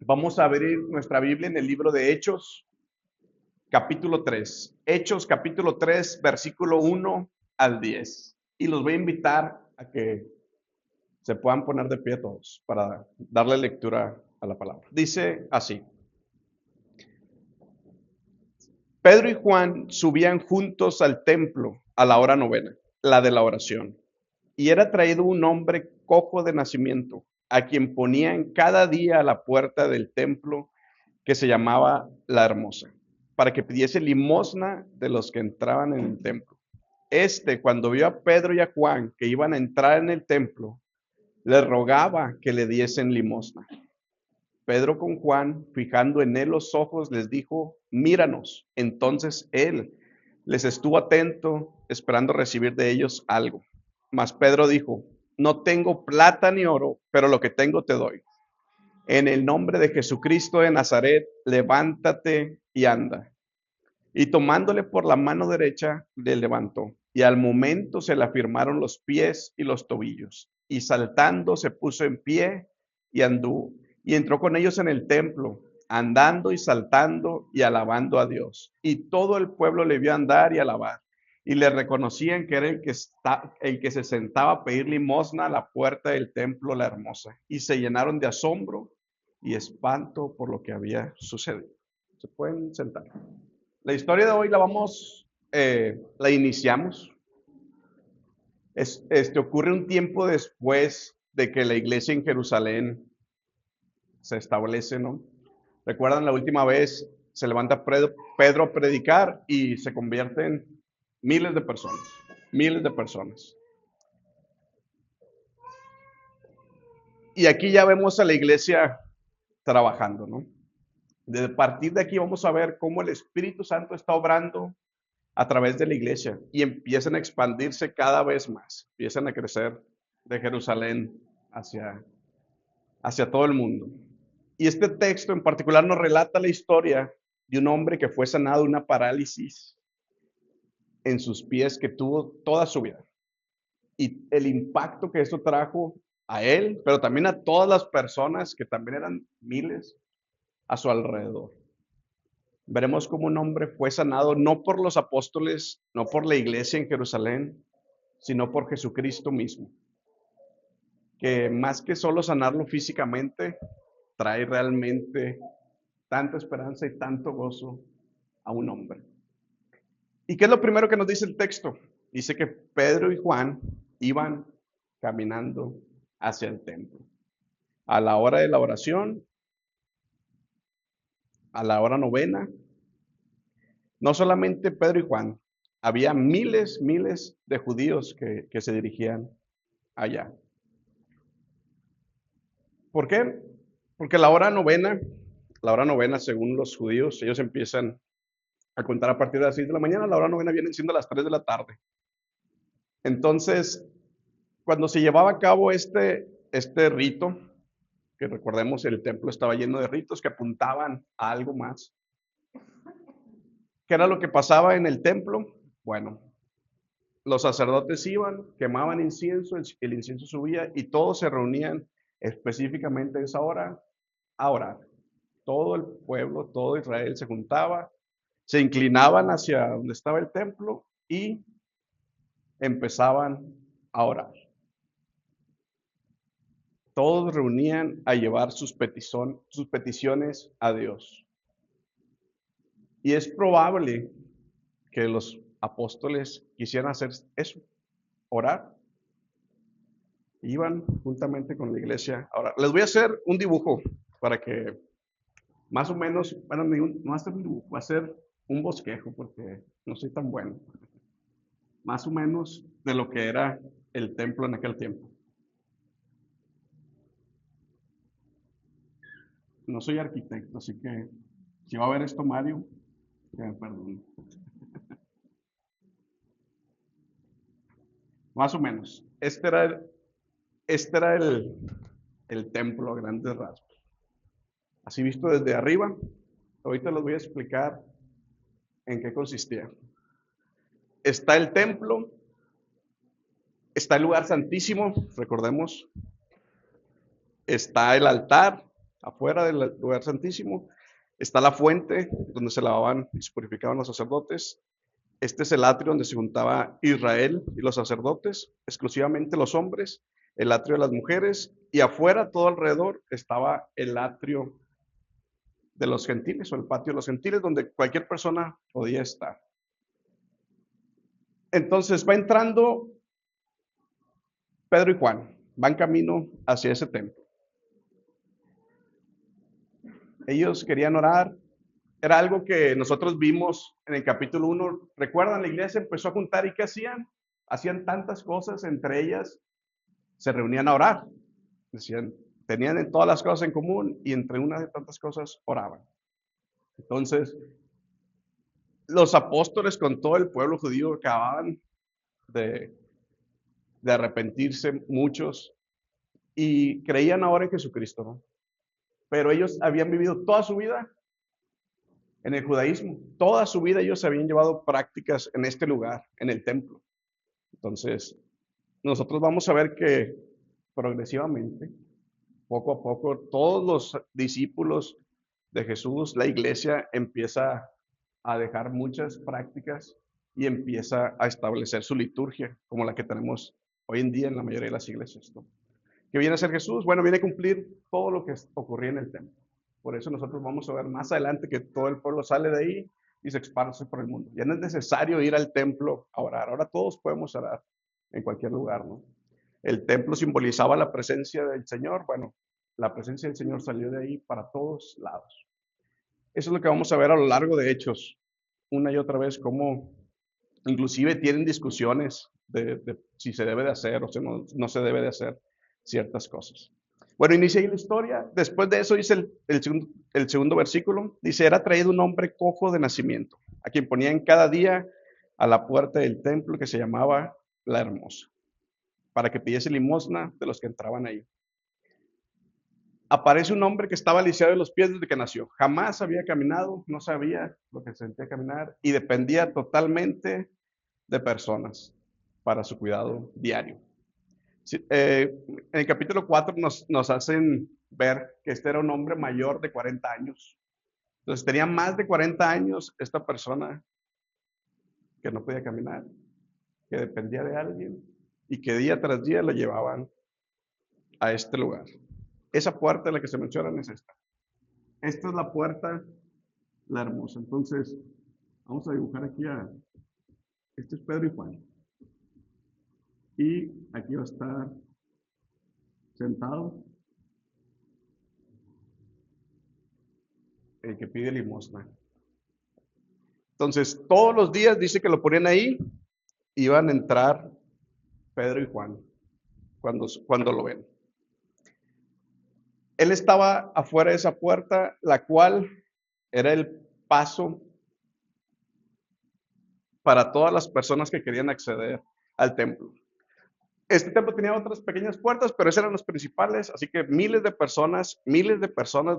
Vamos a abrir nuestra Biblia en el libro de Hechos, capítulo 3. Hechos, capítulo 3, versículo 1 al 10. Y los voy a invitar a que se puedan poner de pie todos para darle lectura a la palabra. Dice así: Pedro y Juan subían juntos al templo a la hora novena, la de la oración. Y era traído un hombre cojo de nacimiento, a quien ponían cada día a la puerta del templo, que se llamaba La Hermosa, para que pidiese limosna de los que entraban en el templo. Cuando vio a Pedro y a Juan que iban a entrar en el templo, le rogaba que le diesen limosna. Pedro con Juan, fijando en él los ojos, les dijo: míranos. Entonces él les estuvo atento, esperando recibir de ellos algo. Mas Pedro dijo: no tengo plata ni oro, pero lo que tengo te doy. En el nombre de Jesucristo de Nazaret, levántate y anda. Y tomándole por la mano derecha, le levantó. Y al momento se le afirmaron los pies y los tobillos. Y saltando se puso en pie y anduvo. Y entró con ellos en el templo, andando y saltando y alabando a Dios. Y todo el pueblo le vio andar y alabar. Y le reconocían que era el que se sentaba a pedir limosna a la puerta del templo, La Hermosa. Y se llenaron de asombro y espanto por lo que había sucedido. Se pueden sentar. La historia de hoy la iniciamos. Ocurre un tiempo después de que la iglesia en Jerusalén se establece, ¿no? Recuerdan, la última vez se levanta Pedro a predicar y se convierten miles de personas, miles de personas. Y aquí ya vemos a la iglesia trabajando, ¿no? De partir de aquí vamos a ver cómo el Espíritu Santo está obrando a través de la iglesia y empiezan a expandirse cada vez más, empiezan a crecer de Jerusalén hacia, hacia todo el mundo. Y este texto en particular nos relata la historia de un hombre que fue sanado de una parálisis en sus pies que tuvo toda su vida. Y el impacto que esto trajo a él, pero también a todas las personas que también eran miles a su alrededor. Veremos cómo un hombre fue sanado no por los apóstoles, no por la iglesia en Jerusalén, sino por Jesucristo mismo, que más que solo sanarlo físicamente, trae realmente tanta esperanza y tanto gozo a un hombre. ¿Y qué es lo primero que nos dice el texto? Dice que Pedro y Juan iban caminando hacia el templo. A la hora de la oración, a la hora novena, no solamente Pedro y Juan, había miles de judíos que se dirigían allá. ¿Por qué? Porque la hora novena según los judíos, ellos empiezan a contar a partir de las 6 de la mañana, la hora novena viene siendo las 3 de la tarde. Entonces, cuando se llevaba a cabo este rito, que recordemos el templo estaba lleno de ritos que apuntaban a algo más. ¿Qué era lo que pasaba en el templo? Bueno, los sacerdotes iban, quemaban incienso, el incienso subía y todos se reunían específicamente a esa hora a orar. Todo el pueblo, todo Israel se juntaba, se inclinaban hacia donde estaba el templo y empezaban a orar. Todos reunían a llevar sus peticiones a Dios. Y es probable que los apóstoles quisieran hacer eso, orar. Iban juntamente con la iglesia. Ahora, les voy a hacer un dibujo para que más o menos, bueno, no va a ser un dibujo, va a ser un bosquejo porque no soy tan bueno. Más o menos de lo que era el templo en aquel tiempo. No soy arquitecto, así que si va a ver esto Mario, que me perdone. Más o menos. Este era el templo a grandes rasgos. Así visto desde arriba, ahorita les voy a explicar en qué consistía. Está el templo, está el lugar santísimo, recordemos, está el altar, Afuera del lugar santísimo está la fuente donde se lavaban y se purificaban los sacerdotes. Este es el atrio donde se juntaba Israel y los sacerdotes, exclusivamente los hombres, el atrio de las mujeres, y afuera, todo alrededor, estaba el atrio de los gentiles o el patio de los gentiles, donde cualquier persona podía estar. Entonces va entrando Pedro y Juan, van camino hacia ese templo. Ellos querían orar, era algo que nosotros vimos en el capítulo 1. ¿Recuerdan? La iglesia empezó a juntar y ¿qué hacían? Hacían tantas cosas, entre ellas se reunían a orar. Decían, tenían en todas las cosas en común y entre una de tantas cosas oraban. Entonces, los apóstoles con todo el pueblo judío acababan de, de arrepentirse muchos y creían ahora en Jesucristo, ¿no? Pero ellos habían vivido toda su vida en el judaísmo. Toda su vida ellos habían llevado prácticas en este lugar, en el templo. Entonces, nosotros vamos a ver que progresivamente, poco a poco, todos los discípulos de Jesús, la iglesia empieza a dejar muchas prácticas y empieza a establecer su liturgia, como la que tenemos hoy en día en la mayoría de las iglesias, ¿no? ¿Qué viene a hacer Jesús? Bueno, viene a cumplir todo lo que ocurría en el templo. Por eso nosotros vamos a ver más adelante que todo el pueblo sale de ahí y se esparce por el mundo. Ya no es necesario ir al templo a orar. Ahora todos podemos orar en cualquier lugar, ¿no? El templo simbolizaba la presencia del Señor. Bueno, la presencia del Señor salió de ahí para todos lados. Eso es lo que vamos a ver a lo largo de Hechos, una y otra vez, cómo inclusive tienen discusiones de si se debe de hacer o si no se debe de hacer ciertas cosas. Bueno, inicia ahí la historia. Después de eso dice el segundo versículo, dice, era traído un hombre cojo de nacimiento, a quien ponían cada día a la puerta del templo que se llamaba La Hermosa, para que pidiese limosna de los que entraban ahí. Aparece un hombre que estaba lisiado de los pies desde que nació. Jamás había caminado, no sabía lo que se sentía caminar y dependía totalmente de personas para su cuidado diario. En el capítulo 4 nos hacen ver que este era un hombre mayor de 40 años. Entonces tenía más de 40 años esta persona que no podía caminar, que dependía de alguien y que día tras día la llevaban a este lugar. Esa puerta de la que se menciona es esta. Esta es la puerta, La Hermosa. Entonces, vamos a dibujar aquí este es Pedro y Juan. Y aquí va a estar sentado el que pide limosna. Entonces, todos los días dice que lo ponían ahí, iban a entrar Pedro y Juan cuando lo ven. Él estaba afuera de esa puerta, la cual era el paso para todas las personas que querían acceder al templo. Este templo tenía otras pequeñas puertas, pero esas eran las principales, así que miles de personas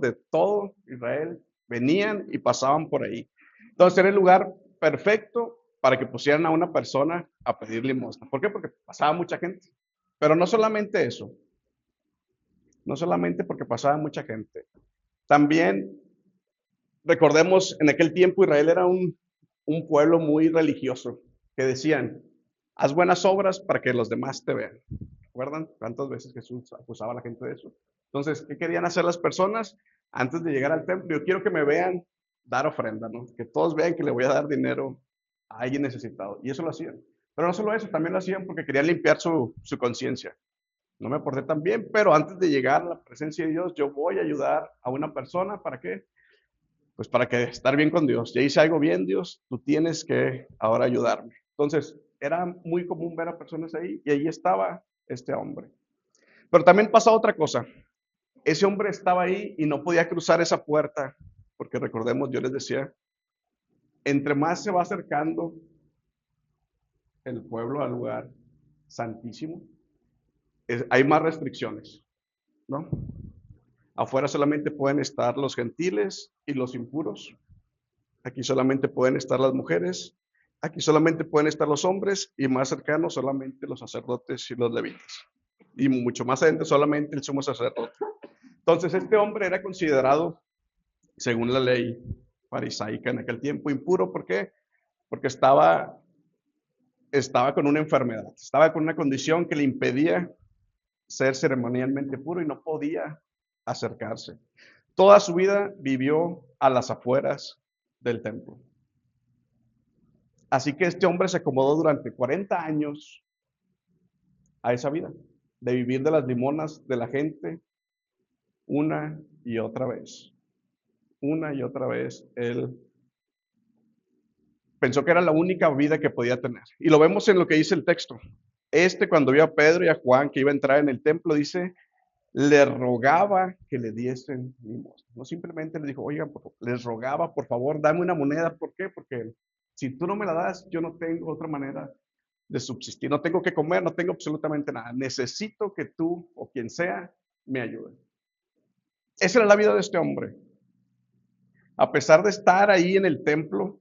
de todo Israel venían y pasaban por ahí. Entonces era el lugar perfecto para que pusieran a una persona a pedir limosna. ¿Por qué? Porque pasaba mucha gente. Pero no solamente eso, no solamente porque pasaba mucha gente. También recordemos, en aquel tiempo Israel era un pueblo muy religioso, que decían, haz buenas obras para que los demás te vean. ¿Recuerdan cuántas veces Jesús acusaba a la gente de eso? Entonces, ¿qué querían hacer las personas antes de llegar al templo? Yo quiero que me vean dar ofrenda, ¿no? Que todos vean que le voy a dar dinero a alguien necesitado. Y eso lo hacían. Pero no solo eso, también lo hacían porque querían limpiar su conciencia. No me porté tan bien, pero antes de llegar a la presencia de Dios, yo voy a ayudar a una persona. ¿Para qué? Pues para que estar bien con Dios. Ya hice algo bien, Dios, tú tienes que ahora ayudarme. Entonces, era muy común ver a personas ahí y ahí estaba este hombre. Pero también pasa otra cosa. Ese hombre estaba ahí y no podía cruzar esa puerta, porque recordemos, yo les decía, entre más se va acercando el pueblo al lugar santísimo, hay más restricciones, ¿no? Afuera solamente pueden estar los gentiles y los impuros. Aquí solamente pueden estar las mujeres. Aquí solamente pueden estar los hombres y más cercanos solamente los sacerdotes y los levitas. Y mucho más adentro solamente el sumo sacerdote. Entonces este hombre era considerado, según la ley farisaica en aquel tiempo, impuro. ¿Por qué? Porque estaba con una enfermedad, estaba con una condición que le impedía ser ceremonialmente puro y no podía acercarse. Toda su vida vivió a las afueras del templo. Así que este hombre se acomodó durante 40 años a esa vida, de vivir de las limonas de la gente una y otra vez. Una y otra vez él pensó que era la única vida que podía tener. Y lo vemos en lo que dice el texto. Cuando vio a Pedro y a Juan que iba a entrar en el templo, dice, le rogaba que le diesen limosna. No simplemente le dijo, oigan, les rogaba, por favor, dame una moneda. ¿Por qué? Porque si tú no me la das, yo no tengo otra manera de subsistir. No tengo que comer, no tengo absolutamente nada. Necesito que tú o quien sea me ayude. Esa era la vida de este hombre. A pesar de estar ahí en el templo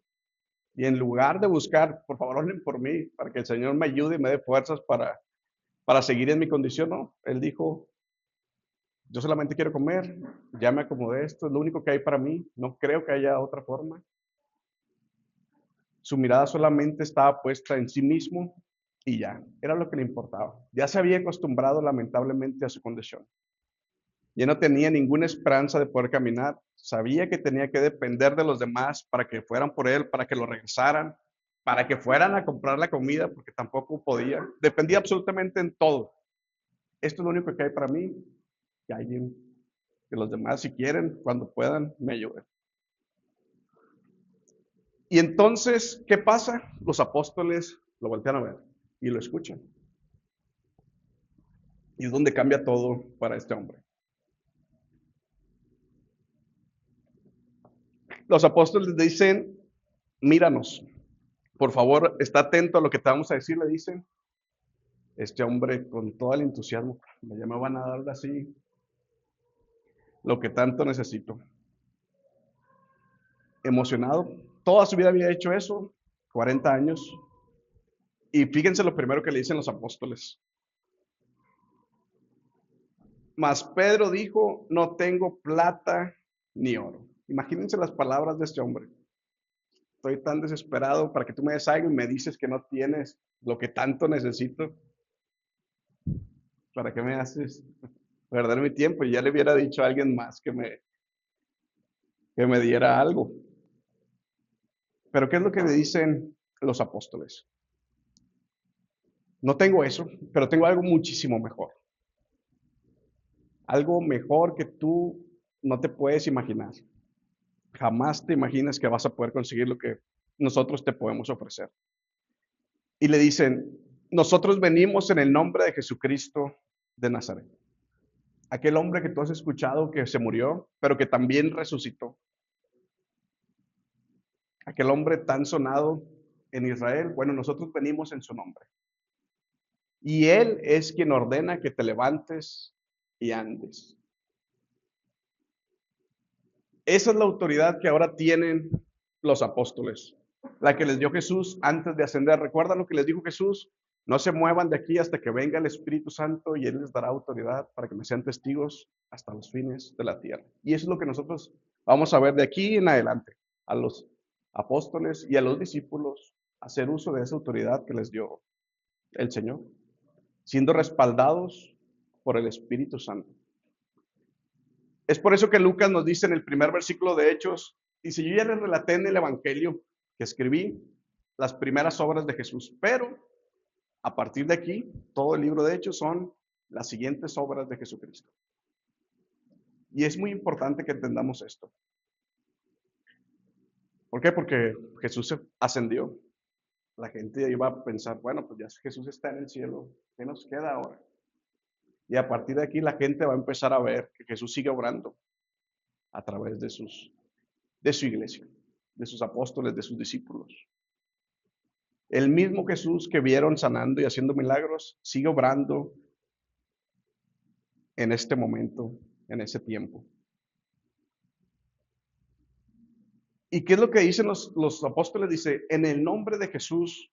y en lugar de buscar, por favor, oren por mí, para que el Señor me ayude y me dé fuerzas para seguir en mi condición, no. Él dijo, yo solamente quiero comer, ya me acomodé, esto es lo único que hay para mí, no creo que haya otra forma. Su mirada solamente estaba puesta en sí mismo y ya, era lo que le importaba. Ya se había acostumbrado lamentablemente a su condición. Ya no tenía ninguna esperanza de poder caminar, sabía que tenía que depender de los demás para que fueran por él, para que lo regresaran, para que fueran a comprar la comida, porque tampoco podía. Dependía absolutamente en todo. Esto es lo único que hay para mí, que alguien, que los demás, si quieren, cuando puedan, me ayuden. Y entonces, ¿qué pasa? Los apóstoles lo voltean a ver y lo escuchan. Y es donde cambia todo para este hombre. Los apóstoles dicen, míranos, por favor, está atento a lo que te vamos a decir, le dicen. Este hombre con todo el entusiasmo, ya me van a dar así lo que tanto necesito. Emocionado, toda su vida había hecho eso, 40 años. Y fíjense lo primero que le dicen los apóstoles. Mas Pedro dijo, no tengo plata ni oro. Imagínense las palabras de este hombre. Estoy tan desesperado para que tú me des algo y me dices que no tienes lo que tanto necesito. ¿Para qué me haces perder mi tiempo? Y ya le hubiera dicho a alguien más que me diera algo. Pero ¿qué es lo que le dicen los apóstoles? No tengo eso, pero tengo algo muchísimo mejor. Algo mejor que tú no te puedes imaginar. Jamás te imaginas que vas a poder conseguir lo que nosotros te podemos ofrecer. Y le dicen, nosotros venimos en el nombre de Jesucristo de Nazaret. Aquel hombre que tú has escuchado que se murió, pero que también resucitó. Aquel hombre tan sonado en Israel, bueno, nosotros venimos en su nombre. Y Él es quien ordena que te levantes y andes. Esa es la autoridad que ahora tienen los apóstoles, la que les dio Jesús antes de ascender. ¿Recuerdan lo que les dijo Jesús? No se muevan de aquí hasta que venga el Espíritu Santo y Él les dará autoridad para que me sean testigos hasta los fines de la tierra. Y eso es lo que nosotros vamos a ver de aquí en adelante, a los apóstoles y a los discípulos, hacer uso de esa autoridad que les dio el Señor, siendo respaldados por el Espíritu Santo. Es por eso que Lucas nos dice en el primer versículo de Hechos, dice, yo ya les relaté en el Evangelio que escribí las primeras obras de Jesús, pero a partir de aquí, todo el libro de Hechos son las siguientes obras de Jesucristo. Y es muy importante que entendamos esto. ¿Por qué? Porque Jesús ascendió. La gente iba a pensar, bueno, pues ya Jesús está en el cielo, ¿qué nos queda ahora? Y a partir de aquí la gente va a empezar a ver que Jesús sigue obrando a través de su iglesia, de sus apóstoles, de sus discípulos. El mismo Jesús que vieron sanando y haciendo milagros, sigue obrando en este momento, en ese tiempo. ¿Y qué es lo que dicen los apóstoles? Dice, en el nombre de Jesús,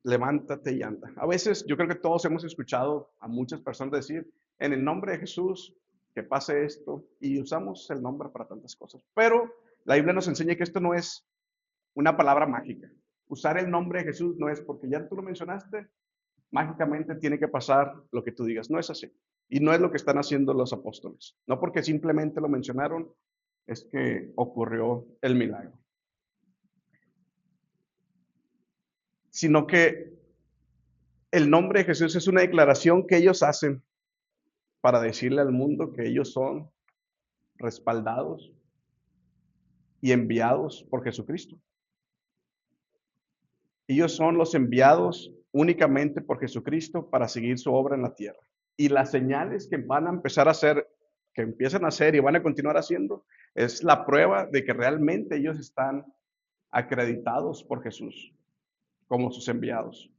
levántate y anda. A veces yo creo que todos hemos escuchado a muchas personas decir, en el nombre de Jesús, que pase esto, y usamos el nombre para tantas cosas. Pero la Biblia nos enseña que esto no es una palabra mágica. Usar el nombre de Jesús no es porque ya tú lo mencionaste, mágicamente tiene que pasar lo que tú digas. No es así. Y no es lo que están haciendo los apóstoles. No porque simplemente lo mencionaron, es que ocurrió el milagro. Sino que el nombre de Jesús es una declaración que ellos hacen para decirle al mundo que ellos son respaldados y enviados por Jesucristo. Ellos son los enviados únicamente por Jesucristo para seguir su obra en la tierra. Y las señales que van a empezar a hacer, que empiezan a hacer y van a continuar haciendo, es la prueba de que realmente ellos están acreditados por Jesús como sus enviados.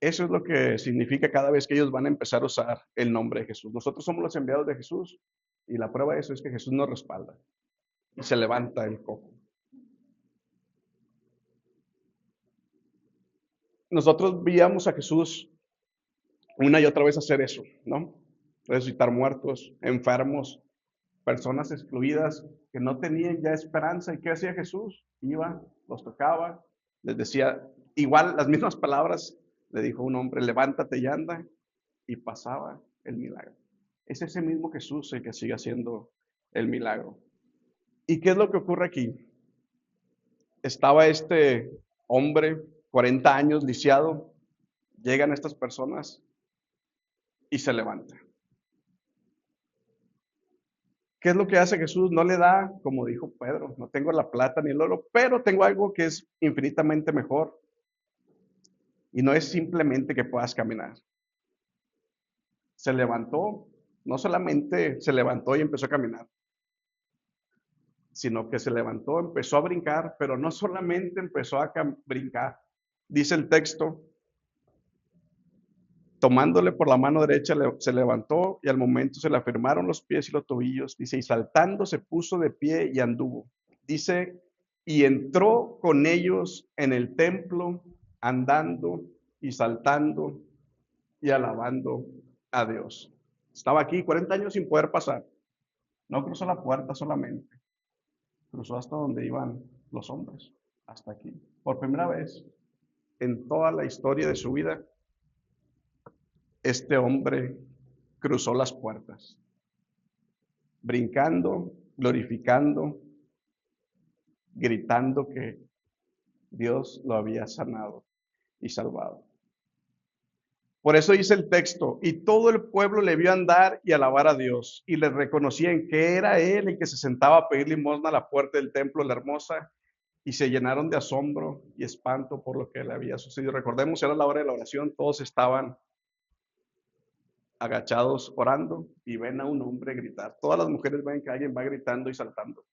Eso es lo que significa cada vez que ellos van a empezar a usar el nombre de Jesús. Nosotros somos los enviados de Jesús y la prueba de eso es que Jesús nos respalda y se levanta el cojo. Nosotros veíamos a Jesús una y otra vez hacer eso, ¿no? Resucitar muertos, enfermos, personas excluidas que no tenían ya esperanza. ¿Y qué hacía Jesús? Iba, los tocaba, les decía, igual las mismas palabras, le dijo un hombre, levántate y anda, y pasaba el milagro. Es ese mismo Jesús el que sigue haciendo el milagro. ¿Y qué es lo que ocurre aquí? Estaba este hombre, 40 años, lisiado, llegan estas personas y se levanta. ¿Qué es lo que hace Jesús? No le da, como dijo Pedro, no tengo la plata ni el oro, pero tengo algo que es infinitamente mejor. Y no es simplemente que puedas caminar. Se levantó, no solamente se levantó y empezó a caminar, sino que se levantó, empezó a brincar, pero no solamente empezó a brincar. Dice el texto, tomándole por la mano derecha se levantó y al momento se le afirmaron los pies y los tobillos. Dice, y saltando se puso de pie y anduvo. Dice, y entró con ellos en el templo, andando y saltando y alabando a Dios. Estaba aquí 40 años sin poder pasar. No cruzó la puerta solamente, cruzó hasta donde iban los hombres, hasta aquí. Por primera vez en toda la historia de su vida, este hombre cruzó las puertas, brincando, glorificando, gritando que Dios lo había sanado y salvado. Por eso dice el texto, y todo el pueblo le vio andar y alabar a Dios, y le reconocían que era él el que se sentaba a pedir limosna a la puerta del templo, la hermosa, y se llenaron de asombro y espanto por lo que le había sucedido. Recordemos, era la hora de la oración, todos estaban agachados orando y ven a un hombre gritar. Todas las mujeres ven que alguien va gritando y saltando.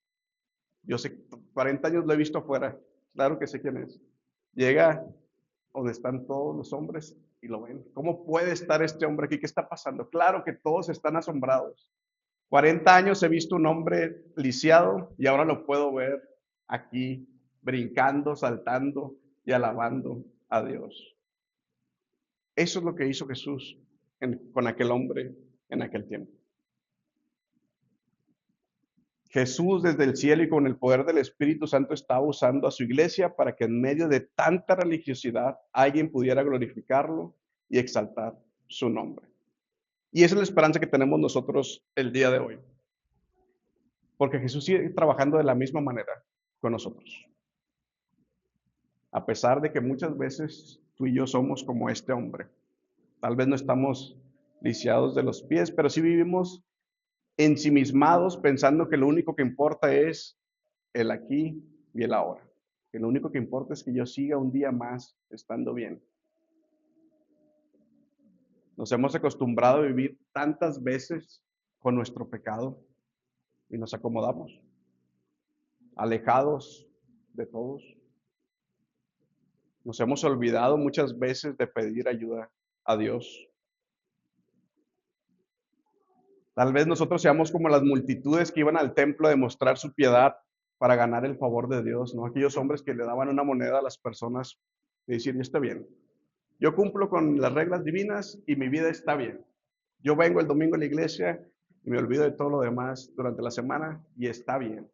Yo sé, 40 años lo he visto afuera, claro que sé quién es. Llega donde están todos los hombres y lo ven. ¿Cómo puede estar este hombre aquí? ¿Qué está pasando? Claro que todos están asombrados. 40 años he visto un hombre lisiado y ahora lo puedo ver aquí brincando, saltando y alabando a Dios. Eso es lo que hizo Jesús con aquel hombre en aquel tiempo. Jesús desde el cielo y con el poder del Espíritu Santo estaba usando a su iglesia para que en medio de tanta religiosidad alguien pudiera glorificarlo y exaltar su nombre. Y esa es la esperanza que tenemos nosotros el día de hoy. Porque Jesús sigue trabajando de la misma manera con nosotros. A pesar de que muchas veces tú y yo somos como este hombre. Tal vez no estamos lisiados de los pies, pero sí vivimos ensimismados pensando que lo único que importa es el aquí y el ahora. Que lo único que importa es que yo siga un día más estando bien. Nos hemos acostumbrado a vivir tantas veces con nuestro pecado y nos acomodamos, alejados de todos. Nos hemos olvidado muchas veces de pedir ayuda a Dios. Tal vez nosotros seamos como las multitudes que iban al templo a demostrar su piedad para ganar el favor de Dios, ¿no? Aquellos hombres que le daban una moneda a las personas y decir, está bien, yo cumplo con las reglas divinas y mi vida está bien. Yo vengo el domingo a la iglesia y me olvido de todo lo demás durante la semana y está bien.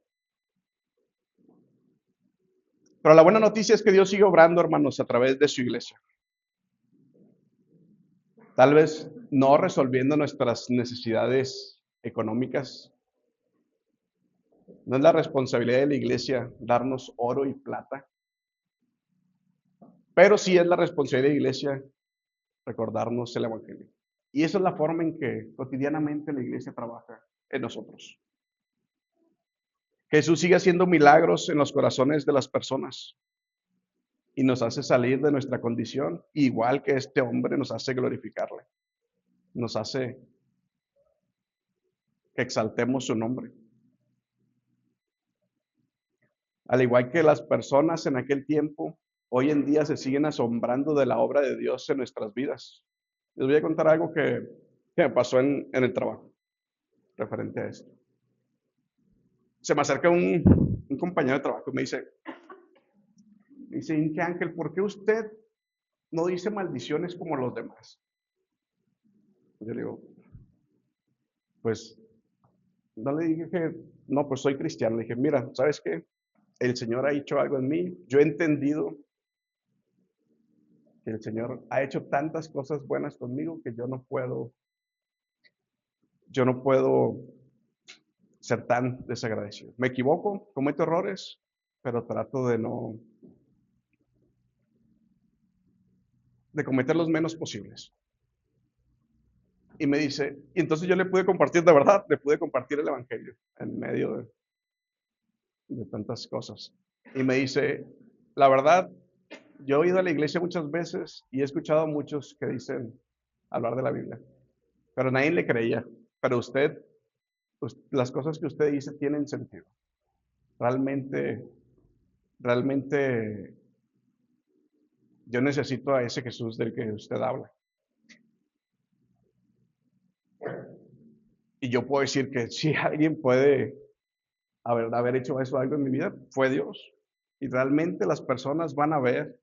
Pero la buena noticia es que Dios sigue obrando, hermanos, a través de su iglesia. Tal vez no resolviendo nuestras necesidades económicas. No es la responsabilidad de la iglesia darnos oro y plata, pero sí es la responsabilidad de la iglesia recordarnos el evangelio. Y esa es la forma en que cotidianamente la iglesia trabaja en nosotros. Jesús sigue haciendo milagros en los corazones de las personas y nos hace salir de nuestra condición, igual que este hombre nos hace glorificarle, nos hace que exaltemos su nombre. Al igual que las personas en aquel tiempo, hoy en día se siguen asombrando de la obra de Dios en nuestras vidas. Les voy a contar algo que me pasó en el trabajo, referente a esto. Se me acerca un compañero de trabajo y me dice, Inge Ángel, ¿por qué usted no dice maldiciones como los demás? Yo le digo, pues, no le dije que, no, pues soy cristiano. Le dije, mira, ¿sabes qué? El Señor ha hecho algo en mí. Yo he entendido que el Señor ha hecho tantas cosas buenas conmigo que yo no puedo ser tan desagradecido. Me equivoco, cometo errores, pero trato de cometer los menos posibles. Y me dice, y entonces yo le pude compartir, de verdad, le pude compartir el evangelio en medio de tantas cosas. Y me dice, la verdad, yo he ido a la iglesia muchas veces y he escuchado a muchos que dicen hablar de la Biblia, pero nadie le creía. Pero usted, las cosas que usted dice tienen sentido. Realmente yo necesito a ese Jesús del que usted habla. Y yo puedo decir que si alguien puede haber hecho eso algo en mi vida, fue Dios. Y realmente las personas van a ver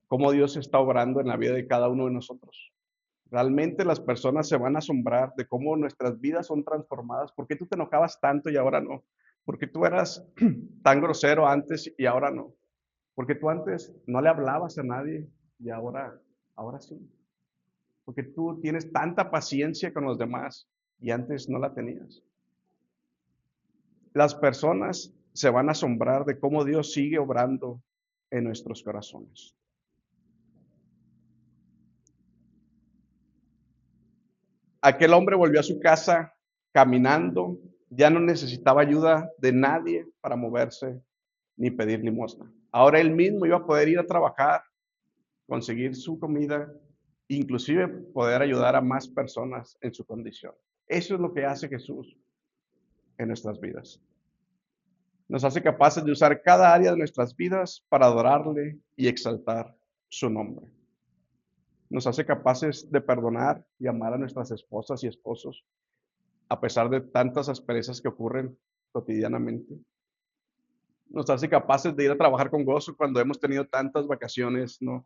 cómo Dios está obrando en la vida de cada uno de nosotros. Realmente las personas se van a asombrar de cómo nuestras vidas son transformadas. ¿Por qué tú te enojabas tanto y ahora no? ¿Por qué tú eras tan grosero antes y ahora no? Porque tú antes no le hablabas a nadie y ahora sí. Porque tú tienes tanta paciencia con los demás y antes no la tenías. Las personas se van a asombrar de cómo Dios sigue obrando en nuestros corazones. Aquel hombre volvió a su casa caminando, ya no necesitaba ayuda de nadie para moverse ni pedir limosna. Ahora él mismo iba a poder ir a trabajar, conseguir su comida, inclusive poder ayudar a más personas en su condición. Eso es lo que hace Jesús en nuestras vidas. Nos hace capaces de usar cada área de nuestras vidas para adorarle y exaltar su nombre. Nos hace capaces de perdonar y amar a nuestras esposas y esposos, a pesar de tantas asperezas que ocurren cotidianamente. Nos hace capaces de ir a trabajar con gozo cuando hemos tenido tantas vacaciones, ¿no?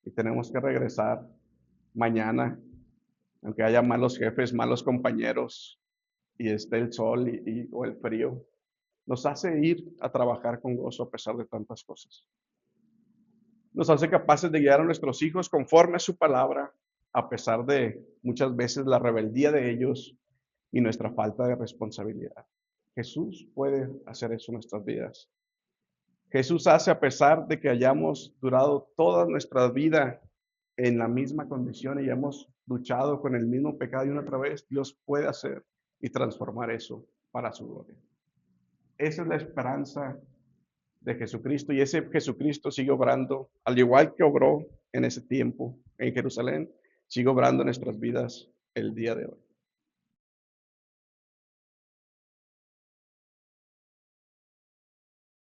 Y tenemos que regresar mañana, aunque haya malos jefes, malos compañeros, y esté el sol o el frío. Nos hace ir a trabajar con gozo a pesar de tantas cosas. Nos hace capaces de guiar a nuestros hijos conforme a su palabra, a pesar de muchas veces la rebeldía de ellos y nuestra falta de responsabilidad. Jesús puede hacer eso en nuestras vidas. Jesús hace a pesar de que hayamos durado toda nuestra vida en la misma condición y hayamos luchado con el mismo pecado y una otra vez, Dios puede hacer y transformar eso para su gloria. Esa es la esperanza de Jesucristo y ese Jesucristo sigue obrando, al igual que obró en ese tiempo en Jerusalén, sigue obrando en nuestras vidas el día de hoy.